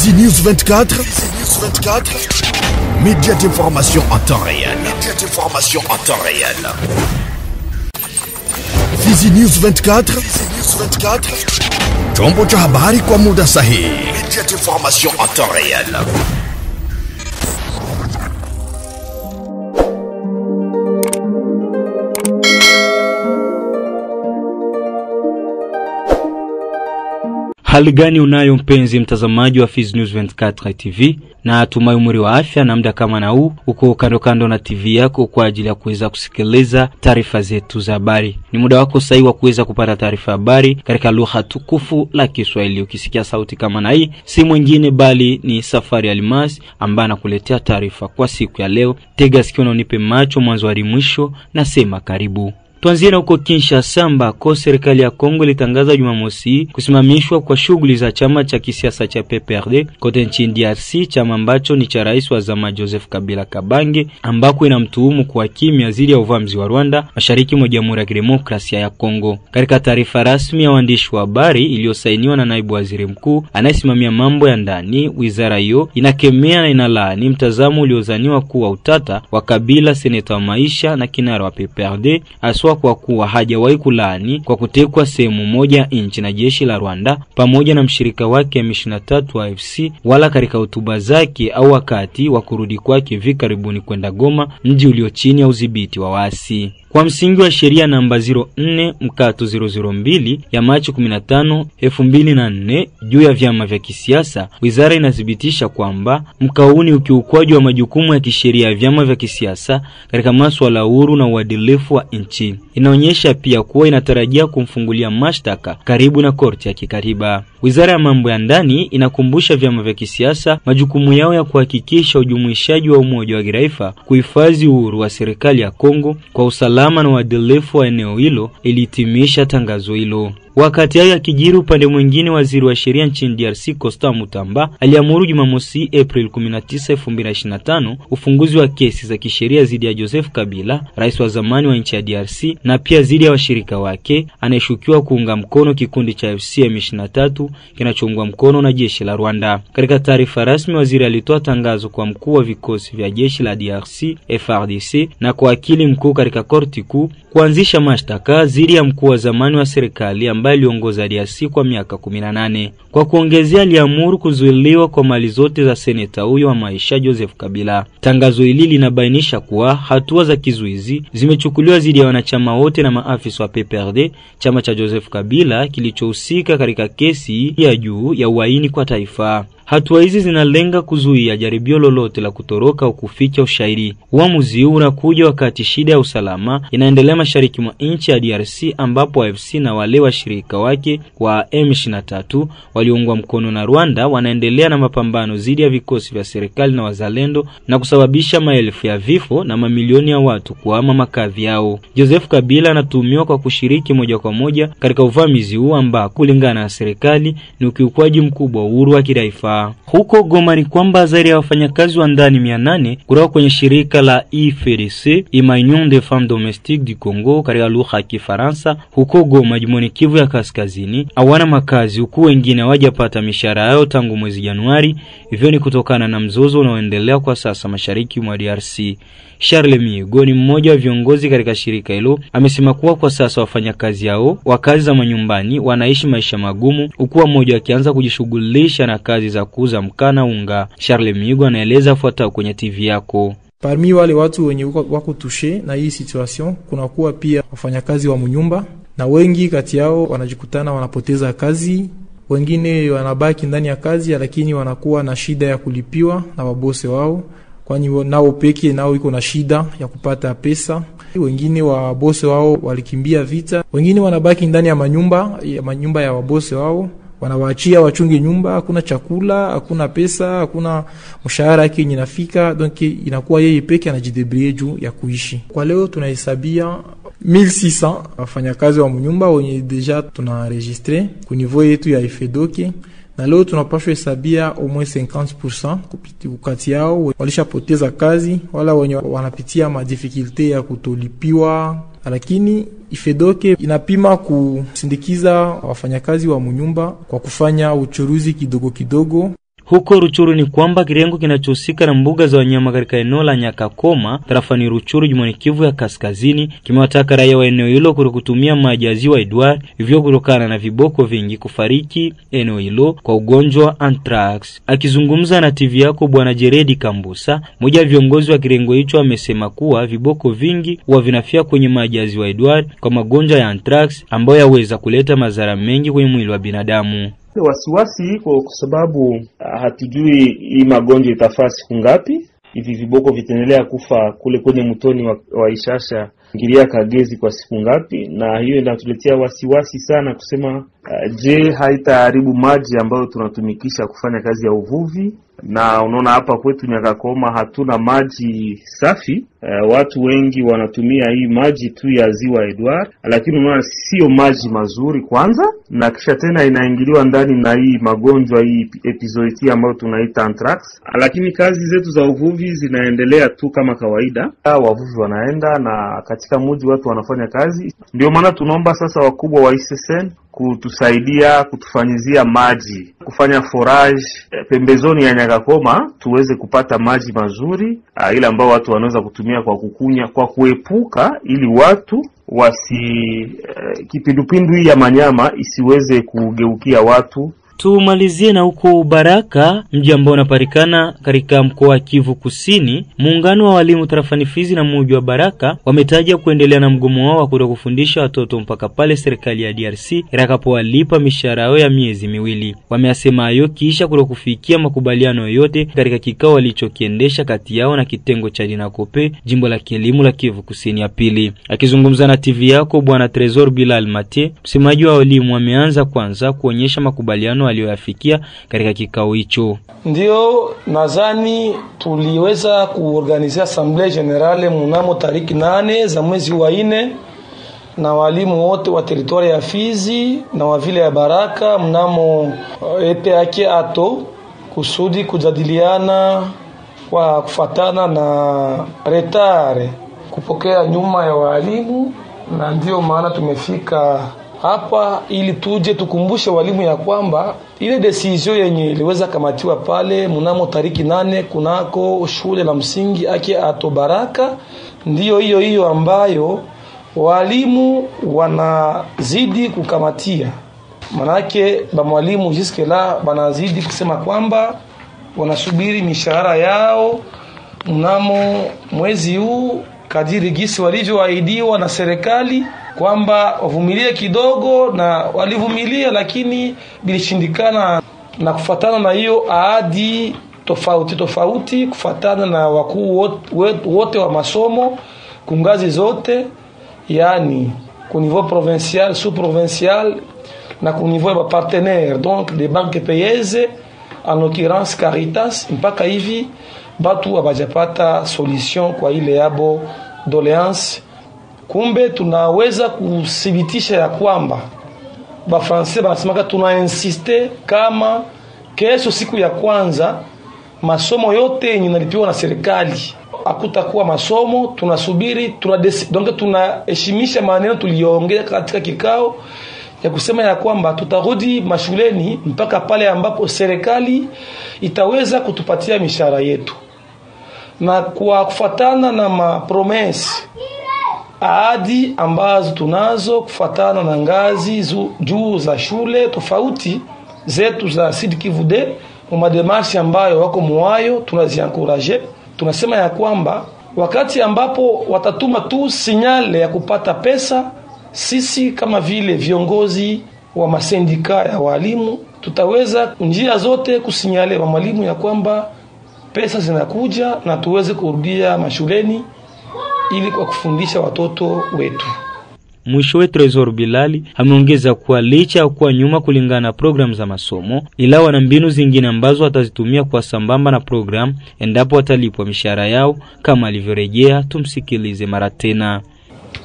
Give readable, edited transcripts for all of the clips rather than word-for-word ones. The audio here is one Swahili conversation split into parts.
Fizi News 24. Média d'information en temps réel. Fizi News 24. Chombo cha habari kwa muda sahihi. Média d'information en temps réel. Hali gani unayo mpenzi mtazamaji wa Fizi News 24 TV, na atumai umri wa afya na muda kama na huu uko kando na TV yako kwa ajili ya kuweza kusikiliza taarifa zetu za habari. Ni muda wako sahihi wa kuweza kupata taarifa habari katika lugha tukufu la Kiswahili. Ukisikia sauti kama na hii, si mwingine bali ni Safari Almas ambaye anakuletea taarifa kwa siku ya leo. Tega sikio na unipe macho mwanzo hadi mwisho, na sema karibu. Tuanzie na huko Kinshasa ambako serikali ya Kongo ilitangaza Jumamosi kusimamishwa kwa shughuli za chama cha kisiasa cha PPRD kote nchini DRC, chama ambacho ni cha rais wa zamani Joseph Kabila Kabange, ambako inamtuhumu kwa kimya zidi ya uvamizi wa Rwanda mashariki mwa Jamhuri ya Kidemokrasia ya Kongo. Katika taarifa rasmi ya waandishi wa habari iliyosainiwa na naibu waziri mkuu anayesimamia mambo ya ndani, wizara hiyo inakemea na inalaani mtazamo uliozaniwa kuwa utata wa Kabila, seneta wa maisha na kinara wa PPRD, kwa kuwa hajawahi kulaani kwa kutekwa sehemu moja nchi na jeshi la Rwanda pamoja na mshirika wake M23 wa AFC, wala katika hotuba zake au wakati wa kurudi kwake hivi karibuni kwenda Goma, mji ulio chini ya udhibiti wa waasi. Kwa msingi wa sheria namba 04/002 ya Machi 15, 2004 juu ya vyama vya kisiasa, wizara inathibitisha kwamba mkao ni ukiukwaji wa majukumu ya kisheria ya vyama vya kisiasa katika masuala huru na uadilifu wa nchi. Inaonyesha pia kuwa inatarajia kumfungulia mashtaka karibu na korti ya kikatiba. Wizara ya mambo ya ndani inakumbusha vyama vya kisiasa majukumu yao ya kuhakikisha ujumuishaji wa umoja wa kitaifa, kuhifadhi uhuru wa serikali ya Kongo kwa usalama na uadilifu wa eneo hilo, ilitimisha tangazo hilo. Wakati hayo yakijiri, upande mwingine, waziri wa sheria nchini DRC Constant Mutamba aliamuru Jumamosi April 19, 2025 ufunguzi wa kesi za kisheria dhidi ya Joseph Kabila, rais wa zamani wa nchi ya DRC, na pia dhidi ya washirika wake anayeshukiwa kuunga mkono kikundi cha AFC M23 kinachoungwa mkono na jeshi la Rwanda. Katika taarifa rasmi, waziri alitoa tangazo kwa mkuu wa vikosi vya jeshi la DRC FARDC na kwa wakili mkuu katika korti kuu kuanzisha mashtaka dhidi ya mkuu wa zamani wa serikali ambaye aliongoza DRC kwa miaka 18. Kwa kuongezea, aliamuru kuzuiliwa kwa mali zote za seneta huyo wa maisha Joseph Kabila. Tangazo hili linabainisha kuwa hatua za kizuizi zimechukuliwa dhidi ya wanachama wote na maafisa wa PPRD, chama cha Joseph Kabila kilichohusika katika kesi ya juu ya uhaini kwa taifa. Hatua hizi zinalenga kuzuia jaribio lolote la kutoroka au kuficha ushahidi. Uamuzi huu unakuja wakati shida ya usalama inaendelea mashariki mwa nchi ya DRC, ambapo AFC na wale washirika wake wa M23 waliungwa mkono na Rwanda wanaendelea na mapambano dhidi ya vikosi vya serikali na wazalendo na kusababisha maelfu ya vifo na mamilioni ya watu kuhama makazi yao. Joseph Kabila anatuhumiwa kwa kushiriki moja kwa moja katika uvamizi huu ambao kulingana na serikali ni ukiukwaji mkubwa wa uhuru wa kitaifa. Huko Goma ni kwamba zaidi ya wafanyakazi wa ndani 800 kutoka kwenye shirika la IFDC, Union des Femmes Domestiques du Congo katika lugha ya Kifaransa, huko Goma jimboni Kivu ya Kaskazini hawana makazi, huku wengine hawajapata mishahara yao tangu mwezi Januari. Hivyo ni kutokana na mzozo unaoendelea kwa sasa mashariki mwa DRC. Charles Migo ni mmoja wa viongozi katika shirika hilo, amesema kuwa kwa sasa wafanyakazi hao wa kazi za manyumbani wanaishi maisha magumu, huku mmoja akianza kujishughulisha na kazi za kuuza mkana unga. Charles Migo anaeleza fuata kwenye TV yako. Parmi wale watu wenye wako touche na hii situation, kuna kuwa pia wafanyakazi wa mnyumba, na wengi kati yao wanajikutana wanapoteza kazi. Wengine wanabaki ndani ya kazi lakini wanakuwa na shida ya kulipiwa na wabose wao, kwani nao peke nao iko na shida ya kupata pesa. Wengine wa bose wao walikimbia vita, wengine wanabaki ndani ya manyumba ya wabose wao, wanawaachia wachunge nyumba, hakuna chakula, hakuna pesa, hakuna mshahara yake inafika, donc inakuwa yeye peke anajidebrie juu ya kuishi. Kwa leo tunahesabia 1600 wafanyakazi wa mnyumba wenye deja tunaenregistre ku niveau yetu ya IFEDOKE, na leo tunapaswa hesabia au moins 50% kupiti ukati yao walishapoteza kazi, wala wenye wanapitia ma difficulté ya kutolipiwa. Lakini IFEDOKE inapima kusindikiza wafanyakazi wa mnyumba kwa kufanya uchuruzi kidogo kidogo. Huko Ruchuru ni kwamba kirengo kinachohusika na mbuga za wanyama katika eneo la Nyakakoma tarafani Ruchuru jimboni Kivu ya Kaskazini kimewataka raia wa eneo hilo kutokutumia maji ya ziwa Edward hivyo kutokana na viboko vingi kufariki eneo hilo kwa ugonjwa anthrax. Akizungumza na TV yako Bwana Jeredi Kambusa, mmoja wa viongozi wa kirengo hicho, amesema kuwa viboko vingi huwa vinafia kwenye maji ya ziwa Edward kwa magonjwa ya anthrax ambayo yaweza kuleta madhara mengi kwenye mwili wa binadamu. Wasiwasi iko kwa sababu hatujui hii magonjwa itafaa siku ngapi. Hivi viboko vitaendelea kufa kule kwenye mtoni wa Ishasha Ngiria Kagezi kwa siku ngapi, na hiyo inatuletea wasiwasi sana kusema je, haitaharibu maji ambayo tunatumikisha kufanya kazi ya uvuvi. Na unaona hapa kwetu Nyakakoma hatuna maji safi. Watu wengi wanatumia hii maji tu ya ziwa Edward, lakini unaona sio maji mazuri kwanza, na kisha tena inaingiliwa ndani na hii magonjwa hii epizootia ambayo tunaita anthrax. Lakini kazi zetu za uvuvi zinaendelea tu kama kawaida. Wavuvi wanaenda na katika mji watu wanafanya kazi. Ndio maana tunaomba sasa wakubwa wa ICCN kutusaidia kutufanyizia maji, kufanya forage pembezoni ya Nyakakoma tuweze kupata maji mazuri ile ambao watu wanaweza kutumia kwa kukunya, kwa kuepuka ili watu kipindupindu hii ya manyama isiweze kugeukia watu. Tumalizie na huko Baraka, mji ambao unapatikana katika mkoa wa Kivu Kusini. Muungano wa walimu tarafani Fizi na mji wa Baraka wametaja kuendelea na mgomo wao wa kutokufundisha watoto mpaka pale serikali ya DRC itakapowalipa mishahara yao ya miezi miwili. Wamesema hayo kisha kutokufikia makubaliano yoyote katika kikao walichokiendesha kati yao na kitengo cha Dinakope jimbo la kielimu la Kivu Kusini ya pili. Akizungumza na TV yako Bwana Tresor Bilal Mate, msemaji wa walimu, ameanza kwanza kuonyesha makubaliano aliyoyafikia katika kikao hicho. Ndio nadhani tuliweza kuorganizia Assemblée Générale mnamo tariki 8 za mwezi wa 4 na walimu wote wa teritoria ya Fizi na wa vile ya Baraka mnamo EPAK ato kusudi kujadiliana kwa kufatana na retare kupokea nyuma ya walimu, na ndio maana tumefika hapa ili tuje tukumbushe walimu ya kwamba ile decision yenye iliweza kamatiwa pale mnamo tariki 8 kunako shule la msingi Ake ato Baraka ndiyo hiyo ambayo walimu wanazidi kukamatia. Manake ba mwalimu jiske la wanazidi kusema kwamba wanasubiri mishahara yao mnamo mwezi huu kadiri gisi walivyoahidiwa na serikali kwamba wavumilie kidogo, na walivumilia lakini bilishindikana. Na kufatana na hiyo ahadi tofauti kufatana na wakuu wote wa masomo kungazi zote, yani ku niveau provincial, sous-provincial na ku niveau ya partenaires, donc des banques payeuses en l'occurrence Caritas, mpaka hivi batu hawajapata solution kwa ile yabo doléance. Kumbe tunaweza kuthibitisha ya kwamba ba Francais banasema tuna insiste kama kesho siku ya kwanza masomo yote yenye nalipiwa na serikali hakutakuwa masomo. Tunasubiri donc tunaheshimisha maneno tuliyoongea katika kikao ya kusema ya kwamba tutarudi mashuleni mpaka pale ambapo serikali itaweza kutupatia mishahara yetu, na kwa kufatana na mapromesi ahadi ambazo tunazo kufatana na ngazi juu za shule tofauti zetu za Sud Kivu de mademarche ambayo wako mwayo tunaziencourager. Tunasema ya kwamba wakati ambapo watatuma tu sinyale ya kupata pesa, sisi kama vile viongozi wa masindika ya walimu tutaweza njia zote kusinyale wa mwalimu ya kwamba pesa zinakuja na tuweze kurudia mashuleni ili kwa kufundisha watoto wetu. Mwishowe Tresor Bilali ameongeza kuwa licha ya kuwa nyuma kulingana na programu za masomo, ila wana mbinu zingine ambazo watazitumia kwa sambamba na program endapo watalipwa mishahara yao kama alivyorejea. Tumsikilize mara tena.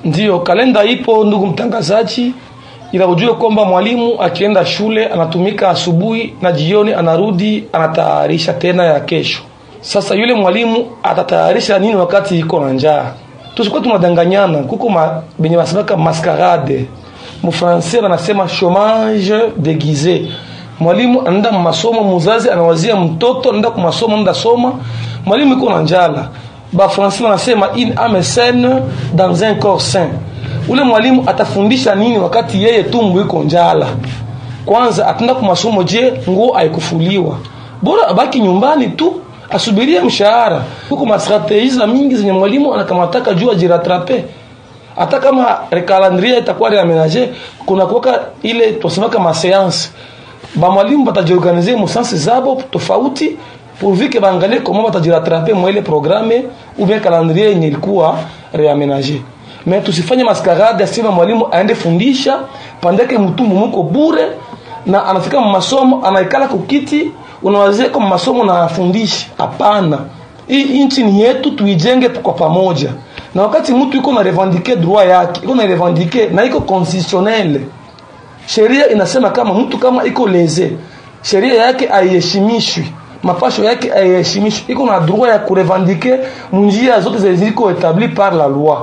Ndio kalenda ipo ndugu mtangazaji, ila ujue kwamba mwalimu akienda shule anatumika asubuhi na jioni anarudi anatayarisha tena ya kesho. Sasa yule mwalimu atatayarisha nini wakati iko na njaa? Tusikuwa tunadanganyana, kuko benye basema mascarade. Mu français wanasema chômage déguisé. Mwalimu anaenda masomo, mzazi anawazia mtoto anaenda kwa masomo, anaenda soma, mwalimu yuko na njala. Ba Français wanasema une âme saine dans un corps sain. Ule mwalimu atafundisha nini wakati yeye tumbo yuko njala? Kwanza atenda kwa masomo, je, nguo haikufuliwa? Bora abaki nyumbani tu asubirie mshahara. Huko mastrategies mingi zenye mwalimu anakamataka juu ajiratrape. Hata kama calendrier itakuwa reaménager, kuna kuweka ile tusemaka ma séance. Ba mwalimu batajiorganiser mu sens zabo tofauti pourvu que baangalie comment batajiratrape mo ile programme ou bien calendrier yenye ilikuwa reaménager. Mais tusifanye maskarade asema mwalimu aende fundisha pandeke mtumbu mko bure na anafika masomo anaikala kukiti unawazia kama masomo na afundisha. Hapana. Hii nchi ni yetu, tuijenge kwa pamoja. Na wakati mtu yuko na revendiquer droit yake, yuko na revendiquer na iko constitutionnel. Sheria inasema kama mtu kama iko leze, sheria yake haiheshimishwi, mapasho yake haiheshimishwi, iko na droit ya kurevendiquer njia zote zilizo établi par la loi.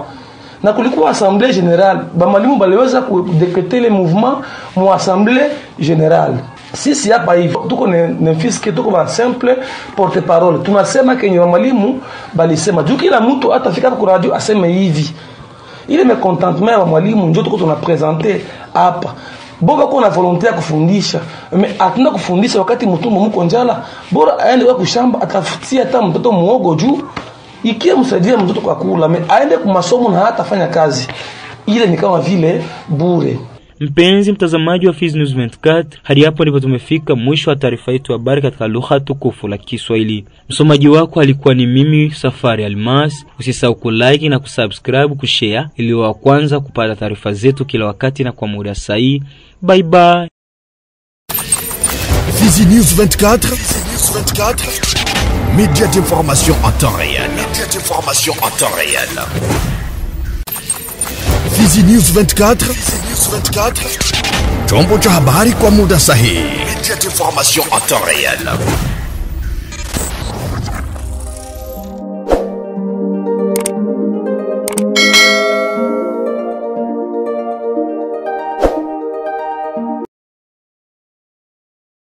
Na kulikuwa assemblée générale, ba mwalimu baliweza kudecreter le mouvement mu assemblée générale. Sisi hapa hivi tuko nemfiske, tuko ba simple porte parole, tunasema kenye mwalimu balisema juu kila mtu atafika kwa radio aseme hivi. Ile mécontentement wa mwalimu ndio tuko tunapresenter hapa. Boga kuna volonté ya kufundisha, atenda kufundisha wakati mtumbo mko njala, bora aende kwa kushamba atafutia hata mtoto muogo juu ikie msaidia mtoto kwa kula, aende kwa masomo na hata fanya kazi. Ile ni kama vile bure. Mpenzi mtazamaji wa Fizi News 24, hadi hapo ndipo tumefika mwisho wa taarifa yetu ya habari katika lugha tukufu la Kiswahili. Msomaji wako alikuwa ni mimi Safari Almas. Usisahau kulike na kusubscribe, kushare ili wa kwanza kupata taarifa zetu kila wakati na kwa muda sahihi. Bye bye. Fizi News 24, média d'information en temps réel. Fizi News 24, chombo cha habari kwa muda sahihi. Média d'information en temps réel.